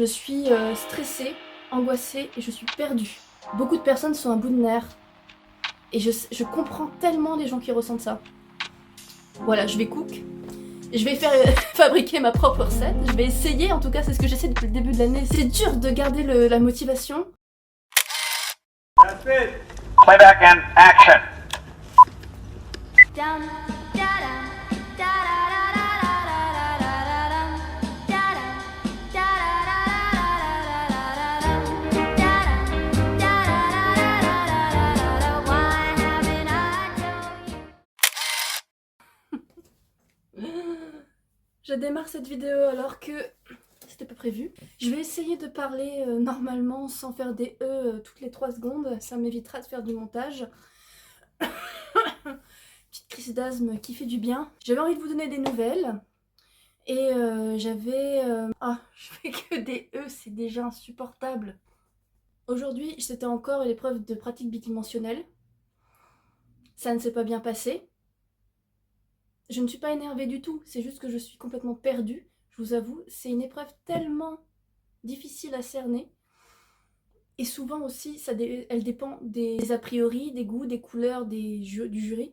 Je suis stressée, angoissée et je suis perdue. Beaucoup de personnes sont à bout de nerfs et je comprends tellement les gens qui ressentent ça. Voilà, je vais cook, je vais faire fabriquer ma propre recette, je vais essayer, en tout cas c'est ce que j'essaie depuis le début de l'année. C'est dur de garder la motivation. That's it. Playback and action. Je démarre cette vidéo alors que c'était pas prévu. Je vais essayer de parler normalement sans faire des toutes les 3 secondes, ça m'évitera de faire du montage. Petite crise d'asthme qui fait du bien. J'avais envie de vous donner des nouvelles et j'avais... je fais que des c'est déjà insupportable. Aujourd'hui, c'était encore l'épreuve de pratique bidimensionnelle. Ça ne s'est pas bien passé. Je ne suis pas énervée du tout, c'est juste que je suis complètement perdue. Je vous avoue, c'est une épreuve tellement difficile à cerner. Et souvent aussi, elle dépend des a priori, des goûts, des couleurs du jury.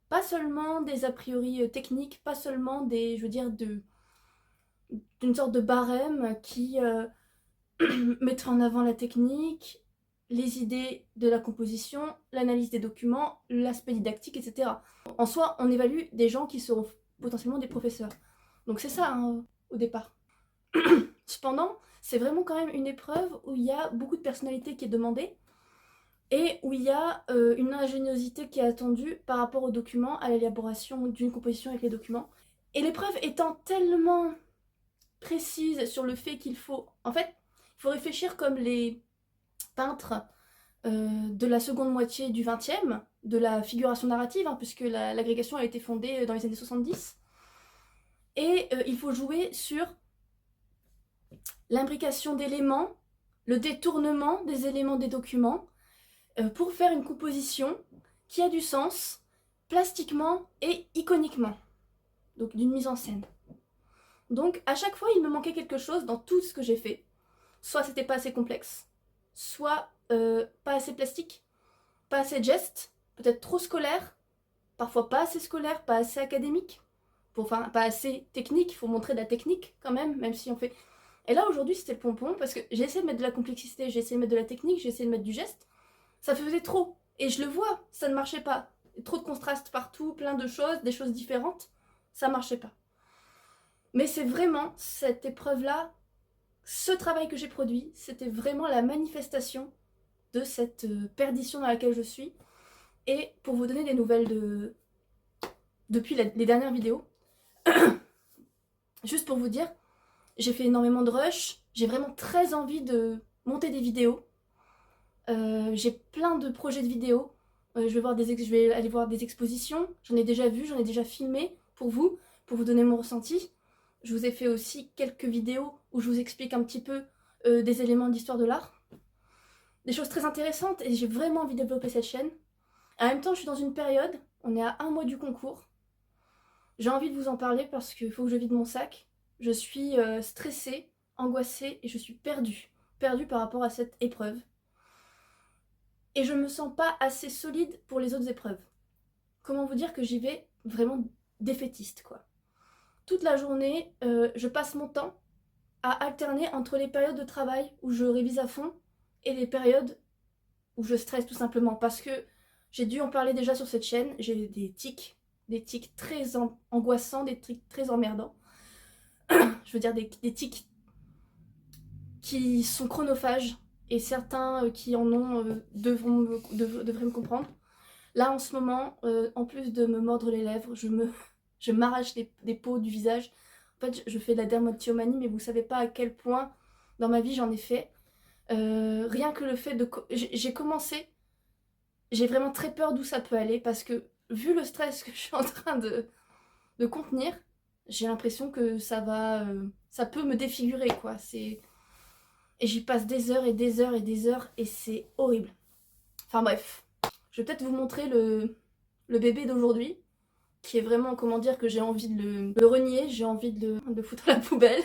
Pas seulement des a priori techniques, pas seulement d'une sorte de barème qui mettrait en avant la technique, les idées de la composition, l'analyse des documents, l'aspect didactique, etc. En soi, on évalue des gens qui seront potentiellement des professeurs. Donc c'est ça, hein, au départ. Cependant, c'est vraiment quand même une épreuve où il y a beaucoup de personnalité qui est demandée et où il y a une ingéniosité qui est attendue par rapport aux documents, à l'élaboration d'une composition avec les documents. Et l'épreuve étant tellement précise sur le fait qu'il faut... En fait, il faut réfléchir comme les peintres de la seconde moitié du XXe, de la figuration narrative, hein, puisque l'agrégation a été fondée dans les années 70. Et il faut jouer sur l'imbrication d'éléments, le détournement des éléments des documents, pour faire une composition qui a du sens, plastiquement et iconiquement. Donc d'une mise en scène. Donc à chaque fois, il me manquait quelque chose dans tout ce que j'ai fait. Soit c'était pas assez complexe, soit pas assez plastique, pas assez de gestes, peut-être trop scolaire, parfois pas assez scolaire, pas assez académique, enfin pas assez technique, il faut montrer de la technique quand même si on fait... Et là aujourd'hui c'était le pompon, parce que j'ai essayé de mettre de la complexité, j'ai essayé de mettre de la technique, j'ai essayé de mettre du geste, ça faisait trop, et je le vois, ça ne marchait pas. Trop de contrastes partout, plein de choses, des choses différentes, ça marchait pas. Mais c'est vraiment cette épreuve-là, ce travail que j'ai produit, c'était vraiment la manifestation de cette perdition dans laquelle je suis. Et pour vous donner des nouvelles depuis les dernières vidéos, juste pour vous dire, j'ai fait énormément de rush, j'ai vraiment très envie de monter des vidéos. J'ai plein de projets de vidéos. Je vais aller voir des expositions, j'en ai déjà vu, j'en ai déjà filmé pour vous donner mon ressenti. Je vous ai fait aussi quelques vidéos où je vous explique un petit peu des éléments d'histoire de l'art. Des choses très intéressantes et j'ai vraiment envie de développer cette chaîne. En même temps, je suis dans une période, on est à 1 mois du concours. J'ai envie de vous en parler parce qu'il faut que je vide mon sac. Je suis stressée, angoissée et je suis perdue. Perdue par rapport à cette épreuve. Et je me sens pas assez solide pour les autres épreuves. Comment vous dire que j'y vais vraiment défaitiste, quoi. Toute la journée, je passe mon temps à alterner entre les périodes de travail où je révise à fond et les périodes où je stresse tout simplement. Parce que j'ai dû en parler déjà sur cette chaîne, j'ai des tics très angoissants, des tics très emmerdants. Je veux dire des tics qui sont chronophages et certains qui en ont devraient me comprendre. Là en ce moment, en plus de me mordre les lèvres, je m'arrache des peaux du visage. En fait, je fais de la dermatillomanie, mais vous savez pas à quel point dans ma vie j'en ai fait. Rien que le fait de... J'ai commencé, j'ai vraiment très peur d'où ça peut aller parce que vu le stress que je suis en train de contenir, j'ai l'impression que ça peut me défigurer, quoi. Et j'y passe des heures et des heures et des heures et c'est horrible. Enfin bref, je vais peut-être vous montrer le bébé d'aujourd'hui, qui est vraiment, comment dire, que j'ai envie de le renier, j'ai envie de le foutre à la poubelle.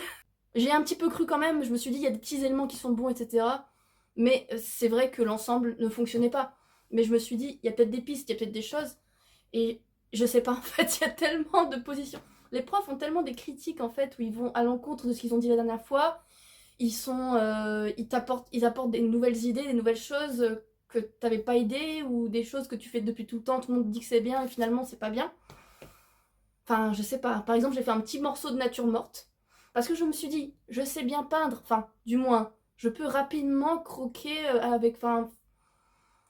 J'ai un petit peu cru quand même, je me suis dit il y a des petits éléments qui sont bons, etc. Mais c'est vrai que l'ensemble ne fonctionnait pas. Mais je me suis dit, il y a peut-être des pistes, il y a peut-être des choses. Et je sais pas, en fait, il y a tellement de positions. Les profs ont tellement des critiques, en fait, où ils vont à l'encontre de ce qu'ils ont dit la dernière fois. Ils apportent des nouvelles idées, des nouvelles choses que t'avais pas idées, ou des choses que tu fais depuis tout le temps, tout le monde dit que c'est bien, et finalement c'est pas bien. Enfin, je sais pas. Par exemple, j'ai fait un petit morceau de nature morte. Parce que je me suis dit, je sais bien peindre. Enfin, du moins, je peux rapidement croquer avec. Enfin,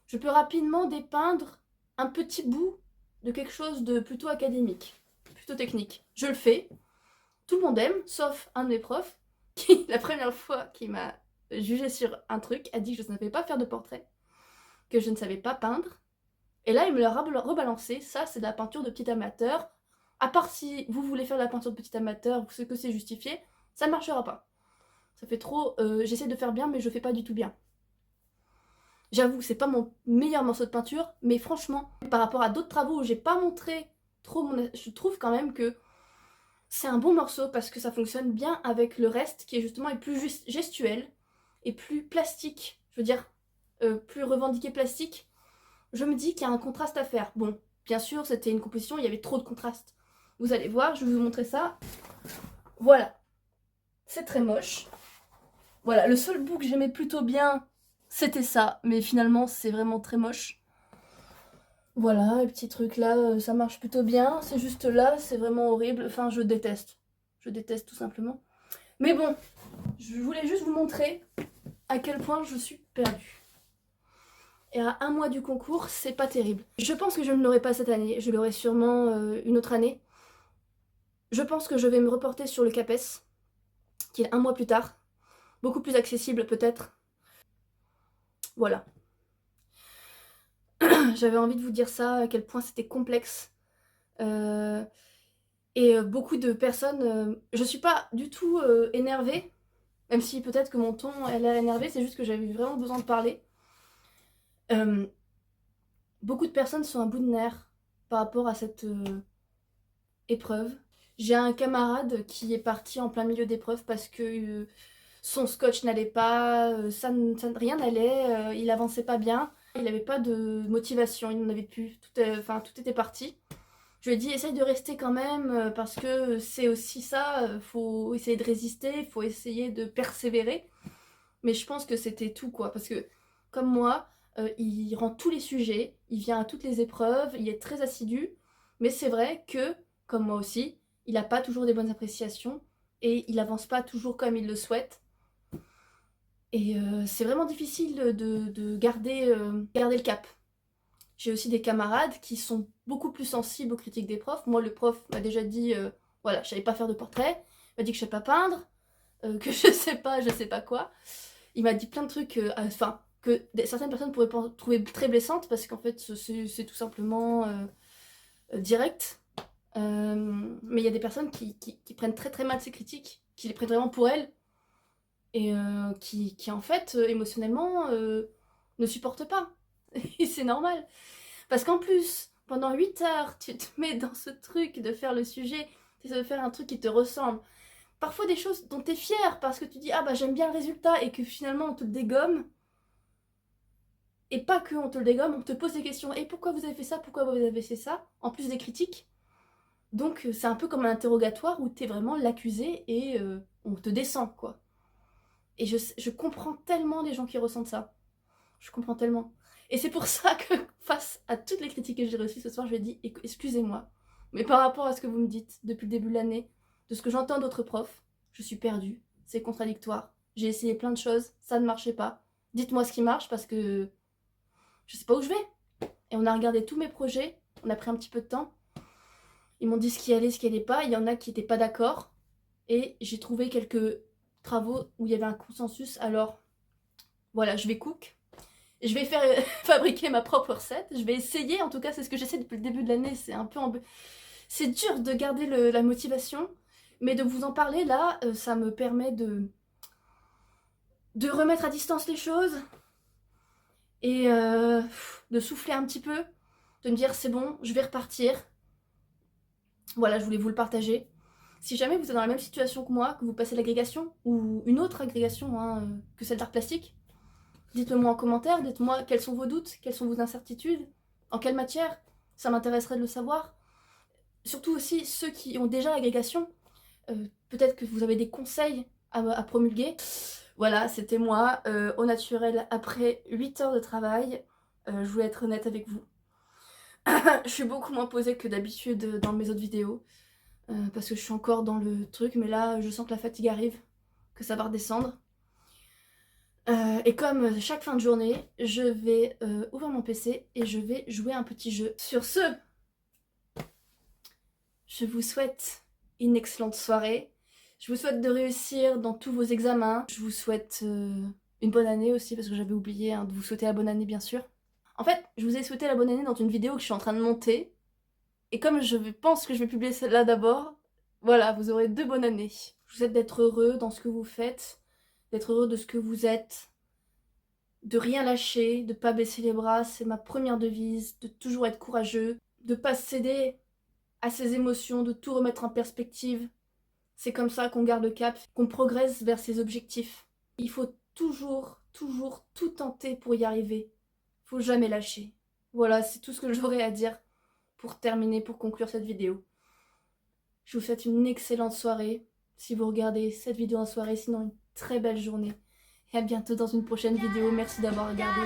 je peux rapidement dépeindre un petit bout de quelque chose de plutôt académique, plutôt technique. Je le fais. Tout le monde aime, sauf un de mes profs, qui, la première fois qu'il m'a jugé sur un truc, a dit que je ne savais pas faire de portrait, que je ne savais pas peindre. Et là, il me l'a rebalancé. Ça, c'est de la peinture de petit amateur. À part si vous voulez faire de la peinture de petit amateur, ce que c'est justifié, ça ne marchera pas. Ça fait trop. J'essaie de faire bien, mais je fais pas du tout bien. J'avoue, c'est pas mon meilleur morceau de peinture, mais franchement, par rapport à d'autres travaux où j'ai pas montré trop mon. Je trouve quand même que c'est un bon morceau parce que ça fonctionne bien avec le reste qui est justement est plus gestuel et plus plastique. Je veux dire, plus revendiqué plastique. Je me dis qu'il y a un contraste à faire. Bon, bien sûr, c'était une composition, il y avait trop de contraste. Vous allez voir, je vais vous montrer ça. Voilà. C'est très moche. Voilà, le seul bout que j'aimais plutôt bien, c'était ça. Mais finalement, c'est vraiment très moche. Voilà, les petits trucs là, ça marche plutôt bien. C'est juste là, c'est vraiment horrible. Enfin, je déteste. Je déteste tout simplement. Mais bon, je voulais juste vous montrer à quel point je suis perdue. Et à un mois du concours, c'est pas terrible. Je pense que je ne l'aurai pas cette année, je l'aurai sûrement une autre année. Je pense que je vais me reporter sur le CAPES, qui est un mois plus tard. Beaucoup plus accessible peut-être. Voilà. J'avais envie de vous dire ça, à quel point c'était complexe. Beaucoup de personnes... je suis pas du tout énervée, même si peut-être que mon ton a l'air énervé, c'est juste que j'avais vraiment besoin de parler. Beaucoup de personnes sont à bout de nerfs par rapport à cette épreuve. J'ai un camarade qui est parti en plein milieu d'épreuve parce que son scotch n'allait pas, rien n'allait, il avançait pas bien, il n'avait pas de motivation, il n'en avait plus, tout était parti. Je lui ai dit essaye de rester quand même parce que c'est aussi ça, faut essayer de résister, faut essayer de persévérer. Mais je pense que c'était tout quoi, parce que comme moi, il rend tous les sujets, il vient à toutes les épreuves, il est très assidu, mais c'est vrai que, comme moi aussi, il n'a pas toujours des bonnes appréciations et il avance pas toujours comme il le souhaite. Et c'est vraiment difficile de garder le cap. J'ai aussi des camarades qui sont beaucoup plus sensibles aux critiques des profs. Moi, le prof m'a déjà dit, voilà, je savais pas faire de portrait, il m'a dit que je sais pas peindre, que je sais pas quoi. Il m'a dit plein de trucs, que certaines personnes pourraient trouver très blessantes parce qu'en fait, c'est tout simplement direct. Mais il y a des personnes qui prennent très très mal ces critiques, qui les prennent vraiment pour elles et qui en fait, émotionnellement, ne supportent pas. Et c'est normal. Parce qu'en plus, pendant 8 heures, tu te mets dans ce truc de faire le sujet, tu essaies de faire un truc qui te ressemble. Parfois des choses dont tu es fier parce que tu dis ah bah j'aime bien le résultat et que finalement on te le dégomme. Et pas que on te le dégomme, on te pose des questions. Et pourquoi vous avez fait ça? Pourquoi vous avez fait ça? En plus des critiques. Donc c'est un peu comme un interrogatoire où t'es vraiment l'accusé et on te descend quoi. Et je comprends tellement les gens qui ressentent ça. Je comprends tellement. Et c'est pour ça que face à toutes les critiques que j'ai reçues ce soir, je lui ai dit excusez-moi. Mais par rapport à ce que vous me dites depuis le début de l'année, de ce que j'entends d'autres profs, je suis perdue. C'est contradictoire. J'ai essayé plein de choses, ça ne marchait pas. Dites-moi ce qui marche parce que je sais pas où je vais. Et on a regardé tous mes projets, on a pris un petit peu de temps. Ils m'ont dit ce qui allait pas. Il y en a qui n'étaient pas d'accord. Et j'ai trouvé quelques travaux où il y avait un consensus. Alors, voilà, je vais cook. Je vais faire fabriquer ma propre recette. Je vais essayer, en tout cas, c'est ce que j'essaie depuis le début de l'année. C'est un peu c'est dur de garder la motivation. Mais de vous en parler là, ça me permet de remettre à distance les choses. Et de souffler un petit peu. De me dire c'est bon, je vais repartir. Voilà, je voulais vous le partager. Si jamais vous êtes dans la même situation que moi, que vous passez l'agrégation, ou une autre agrégation que celle d'art plastique, dites-le moi en commentaire, dites-moi quels sont vos doutes, quelles sont vos incertitudes, en quelle matière, ça m'intéresserait de le savoir. Surtout aussi ceux qui ont déjà l'agrégation, peut-être que vous avez des conseils à promulguer. Voilà, c'était moi, au naturel, après 8 heures de travail. Je voulais être honnête avec vous. Je suis beaucoup moins posée que d'habitude dans mes autres vidéos, parce que je suis encore dans le truc, mais là, je sens que la fatigue arrive, que ça va redescendre. Et comme chaque fin de journée, je vais ouvrir mon PC et je vais jouer à un petit jeu. Sur ce, je vous souhaite une excellente soirée. Je vous souhaite de réussir dans tous vos examens. Je vous souhaite une bonne année aussi, parce que j'avais oublié de vous souhaiter la bonne année, bien sûr. En fait, je vous ai souhaité la bonne année dans une vidéo que je suis en train de monter. Et comme je pense que je vais publier celle-là d'abord, voilà, vous aurez 2 bonnes années. Je vous souhaite d'être heureux dans ce que vous faites, d'être heureux de ce que vous êtes, de rien lâcher, de pas baisser les bras, c'est ma première devise, de toujours être courageux, de pas céder à ses émotions, de tout remettre en perspective. C'est comme ça qu'on garde le cap, qu'on progresse vers ses objectifs. Il faut toujours tout tenter pour y arriver. Faut jamais lâcher. Voilà, c'est tout ce que j'aurais à dire pour terminer, pour conclure cette vidéo. Je vous souhaite une excellente soirée, si vous regardez cette vidéo en soirée, sinon une très belle journée. Et à bientôt dans une prochaine vidéo. Merci d'avoir regardé.